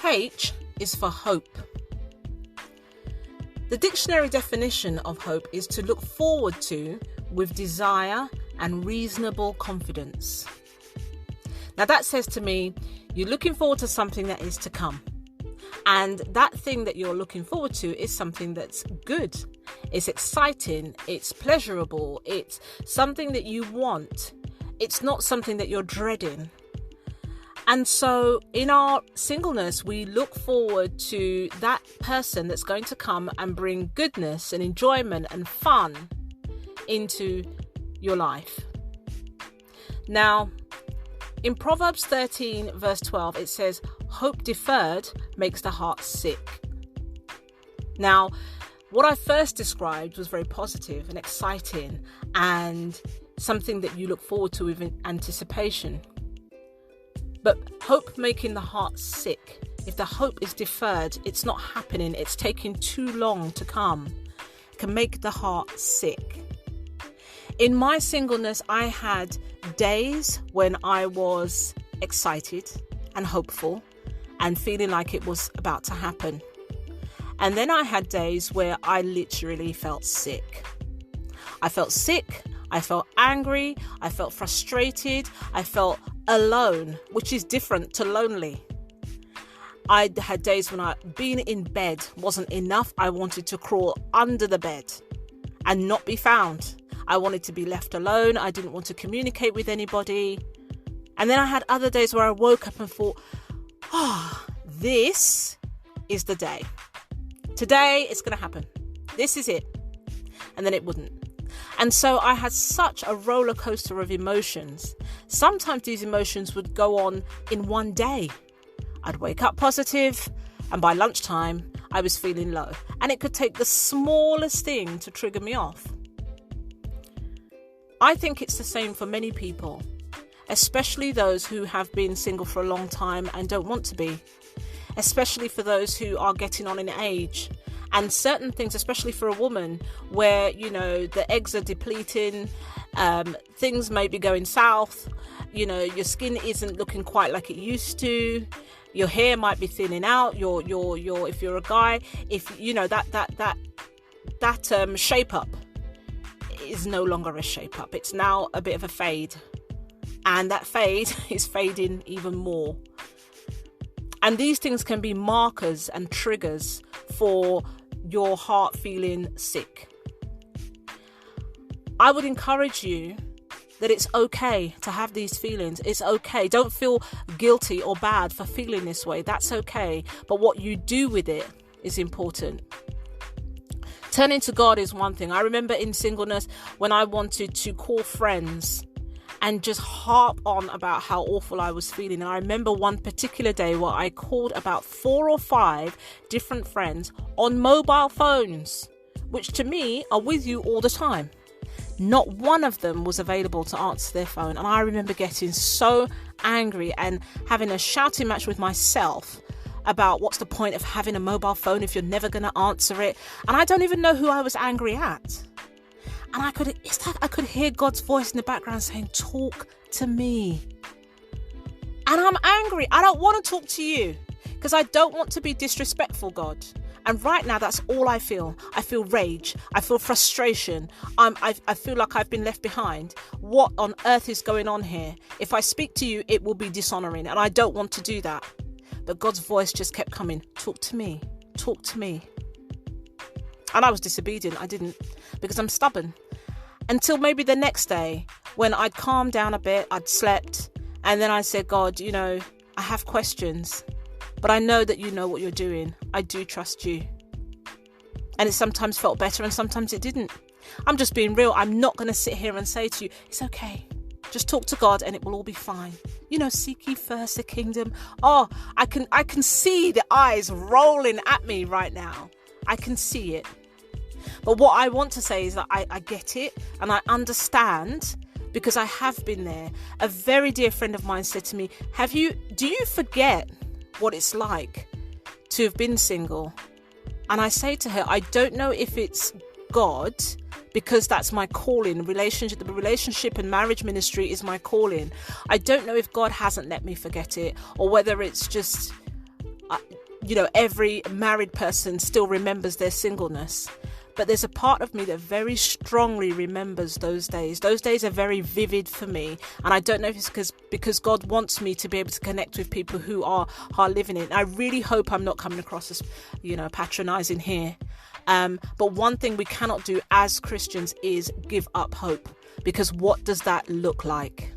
H is for hope. The dictionary definition of hope is to look forward to with desire and reasonable confidence. Now that says to me, you're looking forward to something that is to come. And that thing that you're looking forward to is something that's good. It's exciting. It's pleasurable. It's something that you want. It's not something that you're dreading. And so in our singleness, we look forward to that person that's going to come and bring goodness and enjoyment and fun into your life. Now, in Proverbs 13 verse 12, it says, hope deferred makes the heart sick. Now, what I first described was very positive and exciting and something that you look forward to with anticipation. But hope making the heart sick, if the hope is deferred, it's not happening, it's taking too long to come, can make the heart sick. In my singleness, I had days when I was excited and hopeful and feeling like it was about to happen. And then I had days where I literally felt sick. I felt sick, I felt angry, I felt frustrated, I felt alone, which is different to lonely. I had days when being in bed wasn't enough. I wanted to crawl under the bed and not be found. I wanted to be left alone. I didn't want to communicate with anybody. And then I had other days where I woke up and thought, this is the day. Today it's going to happen. This is it. And then it wouldn't. And so I had such a roller coaster of emotions. Sometimes these emotions would go on in one day. I'd wake up positive, and by lunchtime, I was feeling low. And it could take the smallest thing to trigger me off. I think it's the same for many people, especially those who have been single for a long time and don't want to be, especially for those who are getting on in age. And certain things, especially for a woman, where, the eggs are depleting, things may be going south, your skin isn't looking quite like it used to, your hair might be thinning out, your if you're a guy, if that shape up is no longer a shape up. It's now a bit of a fade. And that fade is fading even more. And these things can be markers and triggers for your heart feeling sick. I would encourage you that it's okay to have these feelings. It's okay. Don't feel guilty or bad for feeling this way. That's okay. But what you do with it is important. Turning to God is one thing. I remember in singleness when I wanted to call friends and just harp on about how awful I was feeling. And I remember one particular day where I called about 4 or 5 different friends on mobile phones, which to me are with you all the time. Not one of them was available to answer their phone. And I remember getting so angry and having a shouting match with myself about what's the point of having a mobile phone if you're never going to answer it. And I don't even know who I was angry at. And it's like I could hear God's voice in the background saying, talk to me. And I'm angry. I don't want to talk to you because I don't want to be disrespectful, God. And right now, that's all I feel. I feel rage. I feel frustration. I feel like I've been left behind. What on earth is going on here? If I speak to you, it will be dishonoring. And I don't want to do that. But God's voice just kept coming. Talk to me. Talk to me. And I was disobedient. I didn't, because I'm stubborn. Until maybe the next day when I'd calmed down a bit, I'd slept. And then I said, God, I have questions, but I know that you know what you're doing. I do trust you. And it sometimes felt better and sometimes it didn't. I'm just being real. I'm not going to sit here and say to you, it's okay. Just talk to God and it will all be fine. Seek ye first the kingdom. Oh, I can see the eyes rolling at me right now. I can see it. But what I want to say is that I get it and I understand because I have been there. A very dear friend of mine said to me, do you forget what it's like to have been single? And I say to her, I don't know if it's God, because that's my calling. The relationship and marriage ministry is my calling. I don't know if God hasn't let me forget it, or whether it's just every married person still remembers their singleness. But there's a part of me that very strongly remembers those days. Those days are very vivid for me. And I don't know if it's because God wants me to be able to connect with people who are living it. I really hope I'm not coming across as, patronizing here. But one thing we cannot do as Christians is give up hope. Because what does that look like?